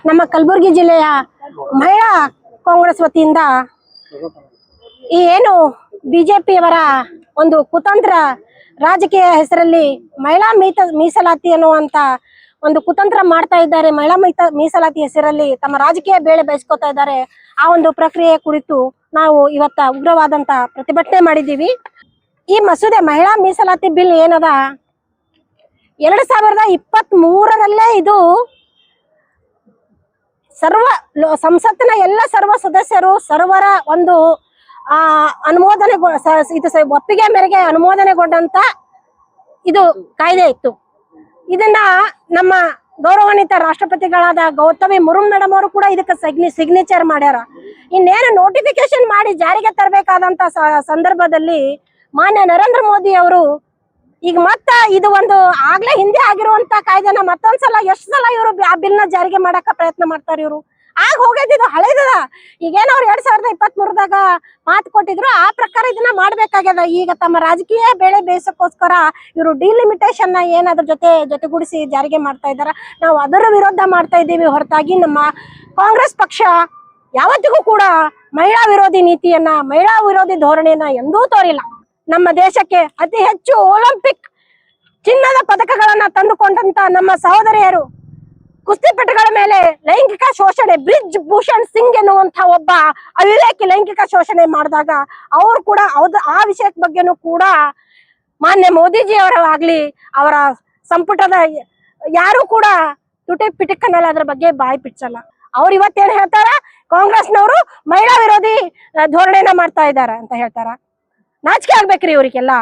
ನಮ್ಮ ಕಲಬುರಗಿ ಜಿಲ್ಲೆಯ ಮಹಿಳಾ ಕಾಂಗ್ರೆಸ್ ವತಿಯಿಂದ ಈ ಏನು ಬಿಜೆಪಿಯವರ ಒಂದು ಕುತಂತ್ರ ರಾಜಕೀಯ ಹೆಸರಲ್ಲಿ ಮಹಿಳಾ ಮೀಸಲಾತಿ ಅನ್ನುವಂತ ಒಂದು ಕುತಂತ್ರ ಮಾಡ್ತಾ ಇದ್ದಾರೆ. ಮಹಿಳಾ ಮೀಸಲಾತಿ ಹೆಸರಲ್ಲಿ ತಮ್ಮ ರಾಜಕೀಯ ಬೇಳೆ ಬೇಯಿಸ್ಕೊತಾ ಇದ್ದಾರೆ. ಆ ಒಂದು ಪ್ರಕ್ರಿಯೆ ಕುರಿತು ನಾವು ಇವತ್ತ ಉಗ್ರವಾದಂತ ಪ್ರತಿಭಟನೆ ಮಾಡಿದ್ದೀವಿ. ಈ ಮಸೂದೆ ಮಹಿಳಾ ಮೀಸಲಾತಿ ಬಿಲ್ ಏನದ 2023ರಲ್ಲೇ ಇದು ಸಂಸತ್ತಿನ ಎಲ್ಲ ಸರ್ವ ಸದಸ್ಯರು ಸರ್ವರ ಒಂದು ಅನುಮೋದನೆ ಒಪ್ಪಿಗೆ ಮೇರೆಗೆ ಅನುಮೋದನೆಗೊಂಡಂತ ಇದು ಕಾಯ್ದೆ ಇತ್ತು. ಇದನ್ನ ನಮ್ಮ ಗೌರವಾನ್ವಿತ ರಾಷ್ಟ್ರಪತಿಗಳಾದ ಗೌತಮಿ ಮುರ್ಮು ಮೇಡಮ್ ಅವರು ಕೂಡ ಇದಕ್ಕೆ ಸಿಗ್ನೇಚರ್ ಮಾಡ್ಯಾರ. ಇನ್ನೇನು ನೋಟಿಫಿಕೇಶನ್ ಮಾಡಿ ಜಾರಿಗೆ ತರಬೇಕಾದಂತ ಸಂದರ್ಭದಲ್ಲಿ ಮಾನ್ಯ ನರೇಂದ್ರ ಮೋದಿ ಅವರು ಈಗ ಮತ್ತ ಇದು ಒಂದು ಆಗ್ಲೇ ಹಿಂದೆ ಆಗಿರುವಂತ ಕಾಯ್ದೆನ ಮತ್ತೊಂದ್ಸಲ ಎಷ್ಟು ಸಲ ಇವರು ಆ ಬಿಲ್ ನ ಜಾರಿಗೆ ಮಾಡಕ ಪ್ರಯತ್ನ ಮಾಡ್ತಾರೆ. ಇವರು ಆಗ ಹೋಗೈತಿದು ಹಳೇದದ. ಈಗೇನ ಅವ್ರು 2023ದಾಗ ಮಾತು ಕೊಟ್ಟಿದ್ರು ಆ ಪ್ರಕಾರ ಇದನ್ನ ಮಾಡ್ಬೇಕಾಗ್ಯದ. ಈಗ ತಮ್ಮ ರಾಜಕೀಯ ಬೇಳೆ ಬೇಯಿಸಕ್ಕೋಸ್ಕರ ಇವರು ಡಿಲಿಮಿಟೇಷನ್ ನ ಏನಾದ್ರ ಜೊತೆಗೂಡಿಸಿ ಜಾರಿಗೆ ಮಾಡ್ತಾ ಇದಾರ. ನಾವು ಅದರ ವಿರೋಧ ಮಾಡ್ತಾ ಇದ್ದೀವಿ ಹೊರತಾಗಿ ನಮ್ಮ ಕಾಂಗ್ರೆಸ್ ಪಕ್ಷ ಯಾವತ್ತಿಗೂ ಕೂಡ ಮಹಿಳಾ ವಿರೋಧಿ ನೀತಿಯನ್ನ ಮಹಿಳಾ ವಿರೋಧಿ ಧೋರಣೆಯನ್ನ ಎಂದೂ ತೋರಿಲ್ಲ. ನಮ್ಮ ದೇಶಕ್ಕೆ ಅತಿ ಹೆಚ್ಚು ಒಲಿಂಪಿಕ್ ಚಿನ್ನದ ಪದಕಗಳನ್ನ ತಂದುಕೊಂಡಂತ ನಮ್ಮ ಸಹೋದರಿಯರು ಕುಸ್ತಿಪಟುಗಳ ಮೇಲೆ ಲೈಂಗಿಕ ಶೋಷಣೆ ಬ್ರಿಜ್ ಭೂಷಣ್ ಸಿಂಗ್ ಎನ್ನುವಂತ ಒಬ್ಬ ಅವಿವೇಕಿ ಲೈಂಗಿಕ ಶೋಷಣೆ ಮಾಡಿದಾಗ ಅವರು ಕೂಡ ಆ ವಿಷಯದ ಬಗ್ಗೆನೂ ಕೂಡ ಮಾನ್ಯ ಮೋದಿಜಿ ಅವರಾಗ್ಲಿ ಅವರ ಸಂಪುಟದ ಯಾರು ಕೂಡ ತುಟಿ ಪಿಟಿಕನಲ್ಲಿ ಅದ್ರ ಬಗ್ಗೆ ಬಾಯಿ ಪಿಚ್ಚಲ್ಲ. ಅವ್ರು ಇವತ್ತೇನ್ ಹೇಳ್ತಾರ, ಕಾಂಗ್ರೆಸ್ನವರು ಮಹಿಳಾ ವಿರೋಧಿ ಧೋರಣೆನ ಮಾಡ್ತಾ ಇದಾರ ಅಂತ ಹೇಳ್ತಾರ. ನಾಚಿಕೆ ಆಗ್ಬೇಕ್ರಿ ಇವರಿಗೆಲ್ಲ.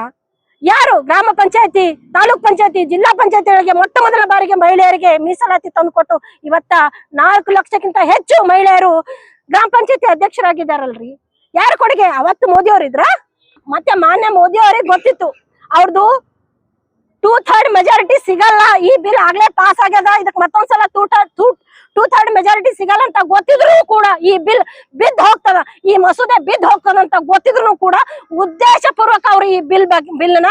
ಯಾರು ಗ್ರಾಮ ಪಂಚಾಯತಿ, ತಾಲೂಕ್ ಪಂಚಾಯತಿ, ಜಿಲ್ಲಾ ಪಂಚಾಯತಿಗಳಿಗೆ ಮೊಟ್ಟ ಮೊದಲ ಬಾರಿಗೆ ಮಹಿಳೆಯರಿಗೆ ಮೀಸಲಾತಿ ತಂದುಕೊಟ್ಟು ಇವತ್ತ 4 ಲಕ್ಷಕ್ಕಿಂತ ಹೆಚ್ಚು ಮಹಿಳೆಯರು ಗ್ರಾಮ ಪಂಚಾಯತಿ ಅಧ್ಯಕ್ಷರಾಗಿದ್ದಾರಲ್ರಿ. ಯಾರ ಕೊಡುಗೆ? ಅವತ್ತು ಮೋದಿ ಅವ್ರ ಇದ್ರ. ಮತ್ತೆ ಮಾನ್ಯ ಮೋದಿ ಅವ್ರಿಗೆ ಗೊತ್ತಿತ್ತು ಅವ್ರದ್ದು 2/3 ಮೆಜಾರಿಟಿ ಸಿಗಲ್ಲ, ಈ ಬಿಲ್ ಆಗ್ಲೇ ಪಾಸ್ ಆಗ್ಯದ, ಇದಕ್ ಮತ್ತೊಂದ್ಸಲ 2/3 ಮೆಜಾರಿಟಿ ಸಿಗಲ್ಲ ಅಂತ ಗೊತ್ತಿದ್ರು ಕೂಡ ಈ ಬಿಲ್ ಬಿದ್ದು ಹೋಗ್ತದ, ಈ ಮಸೂದೆ ಬಿದ್ದು ಹೋಗ್ತದ ಅಂತ ಗೊತ್ತಿದ್ರು ಕೂಡ ಉದ್ದೇಶ ಪೂರ್ವಕ ಅವರು ಈ ಬಿಲ್ನ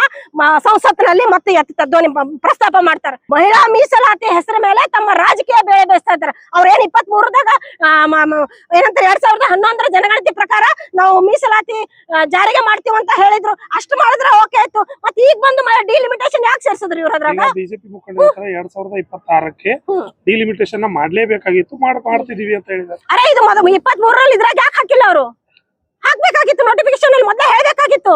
ಸಂಸತ್ತಿನಲ್ಲಿ ಮತ್ತೆ ಧ್ವನಿ ಪ್ರಸ್ತಾಪ ಮಾಡ್ತಾರೆ. ಮಹಿಳಾ ಮೀಸಲಾತಿ ಹೆಸರ ಮೇಲೆ ತಮ್ಮ ರಾಜಕೀಯ ಬೇಳೆ ಬೇಯಿಸ್ತಾ ಇದ್ದಾರೆ. ಅವ್ರ ಏನ್ 23ದಾಗ ಏನಂತ 2011ರ ಜನಗಣತಿ ಪ್ರಕಾರ ನಾವು ಮೀಸಲಾತಿ ಜಾರಿಗೆ ಮಾಡ್ತೀವಿ ಅಂತ ಹೇಳಿದ್ರು. ಅಷ್ಟು ಮಾಡಿದ್ರೆ ಓಕೆ ಆಯ್ತು. ಮತ್ತೆ ಈಗ ಬಂದು ಡಿಲಿಮಿಟೇಷನ್ ಯಾಕೆ ಸೇರಿಸಿದ್ರು ಇವ್ರ ಅದ್ರಾಗ? ಬಿಜೆಪಿ ಮುಖಂಡರ 2026ಕ್ಕೆ ಡಿಲಿಮಿಟೇಷನ್ ಮಾಡ್ಲೇಬೇಕಾಗಿತ್ತು, ಮಾಡ್ತಿದೀವಿ ಅಂತ ಹೇಳಿದ್ದಾರೆ. ಅರೆ ಇದು 23ರಲ್ಲಿ ಇದ್ರಾಗ ಯಾಕೆ ಹಾಕಿಲ್ಲ? ಅವರು ಹಾಕ್ಬೇಕಾಗಿತ್ತು, ನೋಟಿಫಿಕೇಶನ್ ಅಲ್ಲಿ ಮೊದಲೇ ಹೇಳ್ಬೇಕಾಗಿತ್ತು.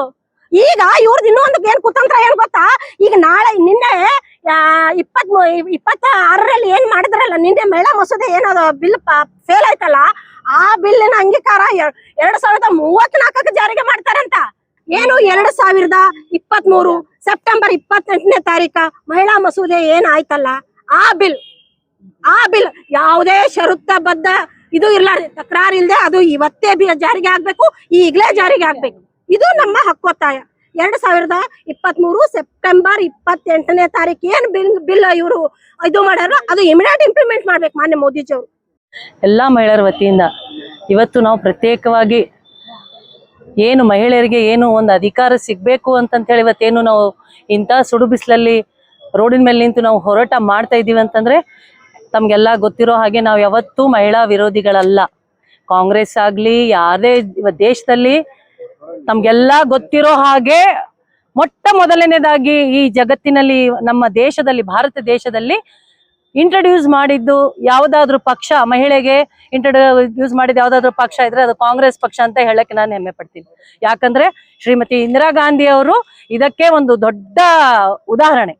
ಈಗ ಇವ್ರದ್ದು ಇನ್ನೊಂದು ಏನ್ ಕುತಂತ್ರ ಏನ್ ಗೊತ್ತಾ? ಈಗ ನಿನ್ನೆ 26ರಲ್ಲಿ ಏನ್ ಮಾಡಿದ್ರಲ್ಲ, ನಿನ್ನೆ ಮಹಿಳಾ ಮಸೂದೆ ಏನದ ಬಿಲ್ ಫೇಲ್ ಆಯ್ತಲ್ಲ, ಆ ಬಿಲ್ಲಿನ ಅಂಗೀಕಾರ 2034ಕ್ಕೆ ಜಾರಿಗೆ ಮಾಡ್ತಾರಂತ. ಏನು 2023 ಸೆಪ್ಟೆಂಬರ್ 28ನೇ ತಾರೀಕ ಮಹಿಳಾ ಮಸೂದೆ ಏನ್ ಆಯ್ತಲ್ಲ, ಆ ಬಿಲ್ ಯಾವುದೇ ಷರತ್ತುಬದ್ಧ ಇದು ಇರ್ಲಾರ್ದೆ ತಕರಾರು ಇಲ್ಲದೆ ಅದು ಇವತ್ತೇ ಜಾರಿಗೆ ಆಗ್ಬೇಕು, ಈಗಲೇ ಜಾರಿಗೆ ಆಗ್ಬೇಕು. ಇದು ನಮ್ಮ ಹಕ್ಕೊತ್ತಾಯ. 2023 ಸೆಪ್ಟೆಂಬರ್ 28ನೇ ತಾರೀಕು ಏನ್ ಬಿಲ್ ಇವರು ಇದು ಮಾಡ್ಯಾರ ಅದು ಇಮಿಡಿಯೇಟ್ ಇಂಪ್ಲಿಮೆಂಟ್ ಮಾಡ್ಬೇಕು ಮಾನ್ಯ ಮೋದಿಜಿ ಅವರು. ಎಲ್ಲಾ ಮಹಿಳೆಯರ ವತಿಯಿಂದ ಇವತ್ತು ನಾವು ಪ್ರತ್ಯೇಕವಾಗಿ ಏನು ಮಹಿಳೆಯರಿಗೆ ಏನು ಒಂದು ಅಧಿಕಾರ ಸಿಗ್ಬೇಕು ಅಂತ ಹೇಳಿ ಇವತ್ತೇನು ನಾವು ಇಂಥ ಸುಡು ಬಿಸಿಲಲ್ಲಿ ರೋಡಿನ ಮೇಲೆ ನಿಂತು ನಾವು ಹೋರಾಟ ಮಾಡ್ತಾ ಇದ್ದೀವಿ ಅಂತಂದ್ರೆ ತಮ್ಗೆಲ್ಲ ಗೊತ್ತಿರೋ ಹಾಗೆ ನಾವು ಯಾವತ್ತೂ ಮಹಿಳಾ ವಿರೋಧಿಗಳಲ್ಲ. ಕಾಂಗ್ರೆಸ್ ಆಗ್ಲಿ ಯಾರೇ ದೇಶದಲ್ಲಿ ತಮ್ಗೆಲ್ಲ ಗೊತ್ತಿರೋ ಹಾಗೆ ಮೊಟ್ಟ ಮೊದಲನೇದಾಗಿ ಈ ಜಗತ್ತಿನಲ್ಲಿ ನಮ್ಮ ದೇಶದಲ್ಲಿ ಭಾರತ ದೇಶದಲ್ಲಿ ಇಂಟ್ರೊಡ್ಯೂಸ್ ಮಾಡಿದ್ದು ಯಾವ್ದಾದ್ರು ಪಕ್ಷ, ಮಹಿಳೆಗೆ ಇಂಟ್ರೊಡ್ಯೂಸ್ ಮಾಡಿದ ಯಾವ್ದಾದ್ರು ಪಕ್ಷ ಇದ್ರೆ ಅದು ಕಾಂಗ್ರೆಸ್ ಪಕ್ಷ ಅಂತ ಹೇಳಕ್ಕೆ ನಾನು ಹೆಮ್ಮೆ ಪಡ್ತೀನಿ. ಯಾಕಂದ್ರೆ ಶ್ರೀಮತಿ ಇಂದಿರಾ ಗಾಂಧಿ ಅವರು ಇದಕ್ಕೆ ಒಂದು ದೊಡ್ಡ ಉದಾಹರಣೆ.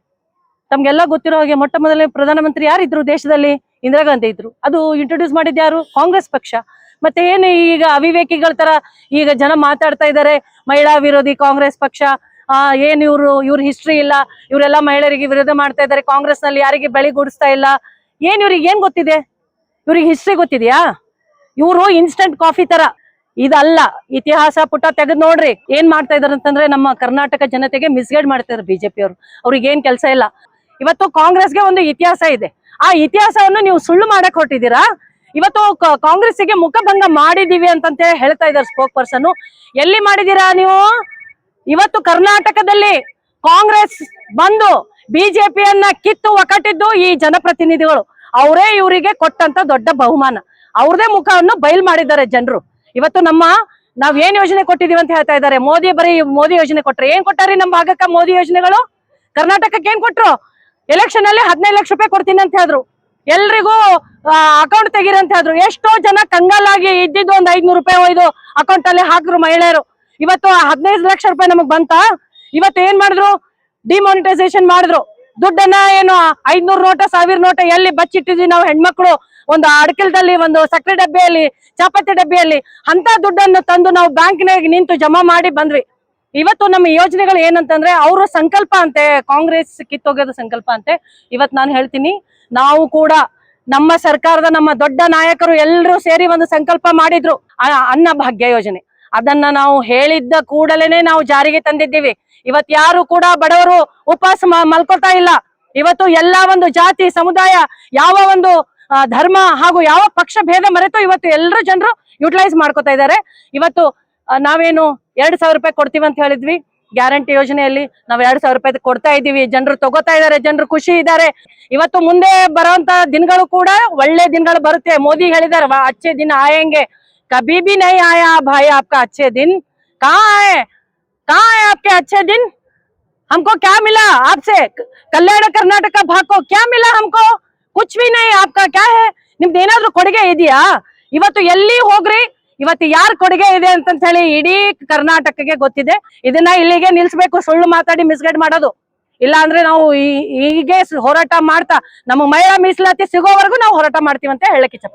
ತಮ್ಗೆಲ್ಲ ಗೊತ್ತಿರೋ ಹಾಗೆ ಮೊಟ್ಟ ಮೊದಲನೇ ಪ್ರಧಾನಮಂತ್ರಿ ಯಾರಿದ್ರು ದೇಶದಲ್ಲಿ? ಇಂದಿರಾ ಗಾಂಧಿ ಇದ್ರು. ಅದು ಇಂಟ್ರೊಡ್ಯೂಸ್ ಮಾಡಿದ್ದು ಯಾರು? ಕಾಂಗ್ರೆಸ್ ಪಕ್ಷ. ಮತ್ತೆ ಏನು ಈಗ ಅವಿವೇಕಿಗಳ ತರ ಈಗ ಜನ ಮಾತಾಡ್ತಾ ಇದ್ದಾರೆ, ಮಹಿಳಾ ವಿರೋಧಿ ಕಾಂಗ್ರೆಸ್ ಪಕ್ಷ, ಏನ್ ಇವ್ರ ಹಿಸ್ಟ್ರಿ ಇಲ್ಲ, ಇವರೆಲ್ಲ ಮಹಿಳೆಯರಿಗೆ ವಿರೋಧ ಮಾಡ್ತಾ ಇದ್ದಾರೆ, ಕಾಂಗ್ರೆಸ್ ನಲ್ಲಿ ಯಾರಿಗೆ ಬೆಳಿಗೂಡಿಸ್ತಾ ಇಲ್ಲ. ಏನ್ ಇವ್ರಿಗೆ ಏನ್ ಗೊತ್ತಿದೆ? ಇವ್ರಿಗೆ ಹಿಸ್ಟ್ರಿ ಗೊತ್ತಿದ್ಯಾ? ಇವರು ಇನ್ಸ್ಟಂಟ್ ಕಾಫಿ ತರ. ಇದಲ್ಲ, ಇತಿಹಾಸ ಪುಟ ತೆಗೆದು ನೋಡ್ರಿ ಏನ್ ಮಾಡ್ತಾ ಇದಾರೆ ಅಂತಂದ್ರೆ ನಮ್ಮ ಕರ್ನಾಟಕ ಜನತೆಗೆ ಮಿಸ್ಗೈಡ್ ಮಾಡ್ತಾರೆ ಬಿಜೆಪಿ ಅವರು. ಅವ್ರಿಗೆ ಏನ್ ಕೆಲಸ ಇಲ್ಲ. ಇವತ್ತು ಕಾಂಗ್ರೆಸ್ಗೆ ಒಂದು ಇತಿಹಾಸ ಇದೆ, ಆ ಇತಿಹಾಸವನ್ನು ನೀವು ಸುಳ್ಳು ಮಾಡಕ್ ಹೊರಟಿದ್ದೀರಾ. ಇವತ್ತು ಕಾಂಗ್ರೆಸ್ಗೆ ಮುಖಭಂಗ ಮಾಡಿದೀವಿ ಅಂತ ಹೇಳ್ತಾ ಇದ್ದಾರೆ ಸ್ಪೋಕ್ ಪರ್ಸನ್. ಎಲ್ಲಿ ಮಾಡಿದೀರಾ ನೀವು? ಇವತ್ತು ಕರ್ನಾಟಕದಲ್ಲಿ ಕಾಂಗ್ರೆಸ್ ಬಂದು ಬಿಜೆಪಿಯನ್ನ ಕಿತ್ತು ಒಕ್ಕಟ್ಟಿದ್ದು ಈ ಜನಪ್ರತಿನಿಧಿಗಳು. ಅವರೇ ಇವರಿಗೆ ಕೊಟ್ಟಂತ ದೊಡ್ಡ ಬಹುಮಾನ. ಅವ್ರದೇ ಮುಖವನ್ನು ಬಯಲ್ ಮಾಡಿದ್ದಾರೆ ಜನರು. ಇವತ್ತು ನಾವ್ ಏನ್ ಯೋಜನೆ ಕೊಟ್ಟಿದೀವಿ ಅಂತ ಹೇಳ್ತಾ ಇದ್ದಾರೆ. ಬರೀ ಮೋದಿ ಯೋಜನೆ ಕೊಟ್ರೆ ಏನ್ ಕೊಟ್ಟಾರಿ ನಮ್ಮ ಭಾಗಕ್ಕ ಮೋದಿ ಯೋಜನೆಗಳು? ಕರ್ನಾಟಕಕ್ಕೆ ಏನ್ ಕೊಟ್ರು? ಎಲೆಕ್ಷನ್ ಅಲ್ಲಿ 15 ಲಕ್ಷ ರೂಪಾಯಿ ಕೊಡ್ತೀನಿ ಅಂತ ಹೇಳಿದ್ರು. ಎಲ್ರಿಗೂ ಅಕೌಂಟ್ ತೆಗೀರಿ ಅಂತ ಹೇಳಿದ್ರು. ಎಷ್ಟೋ ಜನ ಕಂಗಾಲಾಗಿ ಇದ್ದಿದ್ದು ಒಂದ್ 500 ರೂಪಾಯಿ ಒಯ್ದು ಅಕೌಂಟ್ ಅಲ್ಲಿ ಹಾಕಿದ್ರು ಮಹಿಳೆಯರು. ಇವತ್ತು 15 ಲಕ್ಷ ರೂಪಾಯಿ ನಮಗ್ ಬಂತ. ಇವತ್ತು ಏನ್ ಮಾಡಿದ್ರು? ಡಿಮಾನಿಟೈಸೇಷನ್ ಮಾಡಿದ್ರು. ದುಡ್ಡನ್ನ ಏನು 500 ನೋಟ 1000 ನೋಟ ಎಲ್ಲಿ ಬಚ್ಚಿಟ್ಟಿದ್ವಿ ನಾವು ಹೆಣ್ಮಕ್ಳು, ಒಂದು ಅಡಕಲ್ದಲ್ಲಿ, ಒಂದು ಸಕ್ಕರೆ ಡಬ್ಬಿಯಲ್ಲಿ, ಚಾಪತ್ತಿ ಡಬ್ಬಿಯಲ್ಲಿ ಅಂತ ದುಡ್ಡನ್ನು ತಂದು ನಾವು ಬ್ಯಾಂಕ್ನಾಗ ನಿಂತು ಜಮಾ ಮಾಡಿ ಬಂದ್ವಿ. ಇವತ್ತು ನಮ್ಮ ಯೋಜನೆಗಳು ಏನಂತಂದ್ರೆ ಅವ್ರ ಸಂಕಲ್ಪ ಅಂತೆ, ಕಾಂಗ್ರೆಸ್ ಕಿತ್ತೋಗೋದು ಸಂಕಲ್ಪ ಅಂತೆ. ಇವತ್ ನಾನು ಹೇಳ್ತೀನಿ, ನಾವು ಕೂಡ ನಮ್ಮ ಸರ್ಕಾರದ ನಮ್ಮ ದೊಡ್ಡ ನಾಯಕರು ಎಲ್ಲರೂ ಸೇರಿ ಒಂದು ಸಂಕಲ್ಪ ಮಾಡಿದ್ರು, ಅನ್ನ ಭಾಗ್ಯ ಯೋಜನೆ. ಅದನ್ನ ನಾವು ಹೇಳಿದ್ದ ಕೂಡಲೇನೆ ನಾವು ಜಾರಿಗೆ ತಂದಿದ್ದೀವಿ. ಇವತ್ ಯಾರು ಕೂಡ ಬಡವರು ಉಪವಾಸ ಮಲ್ಕೋತಾ ಇಲ್ಲ. ಇವತ್ತು ಎಲ್ಲಾ ಒಂದು ಜಾತಿ ಸಮುದಾಯ, ಯಾವ ಒಂದು ಧರ್ಮ ಹಾಗೂ ಯಾವ ಪಕ್ಷ ಭೇದ ಮರೆತು ಇವತ್ತು ಎಲ್ಲರೂ ಜನರು ಯುಟಿಲೈಸ್ ಮಾಡ್ಕೋತಾ ಇದ್ದಾರೆ. ಇವತ್ತು ನಾವೇನು 2,000 ರೂಪಾಯಿ ಕೊಡ್ತೀವಿ ಅಂತ ಹೇಳಿದ್ವಿ. ಗ್ಯಾರಂಟಿ ಯೋಜನೆಯಲ್ಲಿ ನಾವು 2,000 ರೂಪಾಯಿ ಕೊಡ್ತಾ ಇದ್ದೀವಿ. ಜನರು ತಗೋತಾ ಇದ್ದಾರೆ, ಜನರು ಖುಷಿ ಇದ್ದಾರೆ. ಇವತ್ತು ಮುಂದೆ ಬರುವಂತ ದಿನಗಳು ಕೂಡ ಒಳ್ಳೆ ದಿನಗಳು ಬರುತ್ತೆ. ಮೋದಿ ಹೇಳಿದಾರೆ, ಅಚ್ಚೆ ದಿನ ಆಯಂಗೆ, ಕಭಿ ಭಿ ನಹೀ ಆಯಾ ಭಾಯಿ ಆಪ್ಕಾ ಅಚ್ಚೆ ದಿನ್. ಕहाँ है आपके अच्छे दिन? हमको क्या मिला आपसे? कल्याण कर्नाटक भाग को क्या मिला हमको? कुछ भी नहीं. आपका क्या है? ನಿಮ್ದು ಏನಾದ್ರೂ ಕೊಡುಗೆ ಇದೆಯಾ? ಇವತ್ತು ಎಲ್ಲಿ ಹೋಗ್ರಿ, ಇವತ್ತು ಯಾರ ಕೊಡುಗೆ ಇದೆ ಅಂತ ಹೇಳಿ ಇಡೀ ಕರ್ನಾಟಕಕ್ಕೆ ಗೊತ್ತಿದೆ. ಇದನ್ನ ಇಲ್ಲಿಗೆ ನಿಲ್ಸ್ಬೇಕು, ಸುಳ್ಳು ಮಾತಾಡಿ ಮಿಸ್ಗೈಡ್ ಮಾಡೋದು. ಇಲ್ಲ ಅಂದ್ರೆ ನಾವು ಹೀಗೆ ಹೋರಾಟ ಮಾಡ್ತಾ ನಮ್ಮ ಮಹಿಳಾ ಮೀಸಲಾತಿ ಸಿಗೋವರೆಗೂ ನಾವು ಹೋರಾಟ ಮಾಡ್ತೀವಿ ಅಂತ ಹೇಳಕ್ ಇಚ್ಛಪಡ್ತೀನಿ.